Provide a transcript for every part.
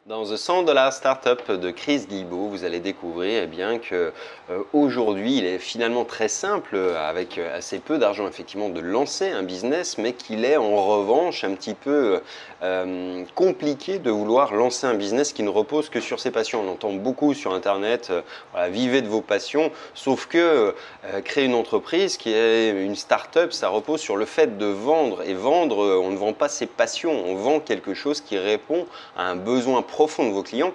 Dans The $100 Startup de Chris Guillebeau, vous allez découvrir bien que aujourd'hui, il est finalement très simple, avec assez peu d'argent effectivement, de lancer un business, mais qu'il est en revanche un petit peu compliqué de vouloir lancer un business qui ne repose que sur ses passions. On entend beaucoup sur Internet, voilà, vivez de vos passions, sauf que créer une entreprise qui est une start-up, ça repose sur le fait de vendre. Et vendre, on ne vend pas ses passions, on vend quelque chose qui répond à un besoin profond de vos clients.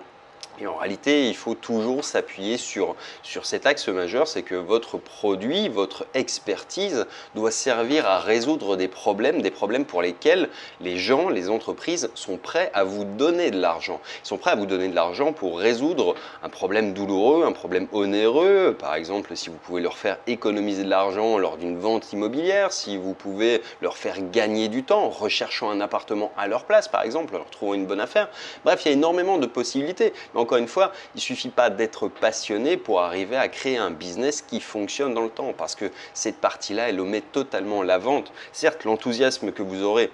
Et en réalité, il faut toujours s'appuyer sur cet axe majeur, c'est que votre produit, votre expertise doit servir à résoudre des problèmes pour lesquels les gens, les entreprises sont prêts à vous donner de l'argent. Ils sont prêts à vous donner de l'argent pour résoudre un problème douloureux, un problème onéreux. Par exemple, si vous pouvez leur faire économiser de l'argent lors d'une vente immobilière, si vous pouvez leur faire gagner du temps en recherchant un appartement à leur place, par exemple, en leur trouvant une bonne affaire. Bref, il y a énormément de possibilités. Mais encore une fois, il ne suffit pas d'être passionné pour arriver à créer un business qui fonctionne dans le temps, parce que cette partie-là, elle omet totalement la vente. Certes, l'enthousiasme que vous aurez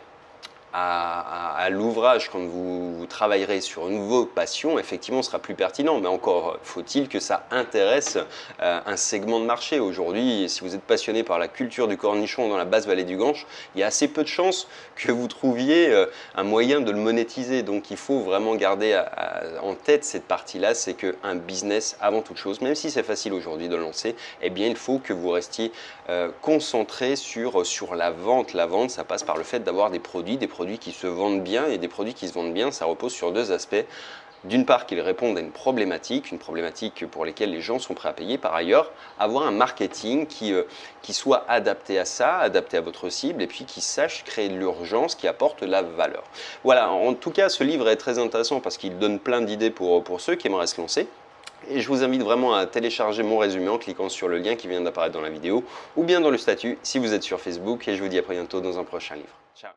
à l'ouvrage quand vous travaillerez sur une de vos passions, effectivement, sera plus pertinent. Mais encore faut-il que ça intéresse un segment de marché. Aujourd'hui, si vous êtes passionné par la culture du cornichon dans la basse vallée du Gange, il y a assez peu de chances que vous trouviez un moyen de le monétiser. Donc, il faut vraiment garder en tête cette partie-là, c'est qu'un business, avant toute chose, même si c'est facile aujourd'hui de le lancer, eh bien, il faut que vous restiez concentré sur la vente. La vente, ça passe par le fait d'avoir des produits qui se vendent bien, et des produits qui se vendent bien, ça repose sur deux aspects. D'une part, qu'ils répondent à une problématique pour laquelle les gens sont prêts à payer. Par ailleurs, avoir un marketing qui soit adapté à ça, adapté à votre cible, et puis qui sache créer de l'urgence, qui apporte de la valeur. Voilà, en tout cas, ce livre est très intéressant parce qu'il donne plein d'idées pour ceux qui aimeraient se lancer. Et je vous invite vraiment à télécharger mon résumé en cliquant sur le lien qui vient d'apparaître dans la vidéo, ou bien dans le statut si vous êtes sur Facebook. Et je vous dis à très bientôt dans un prochain livre. Ciao.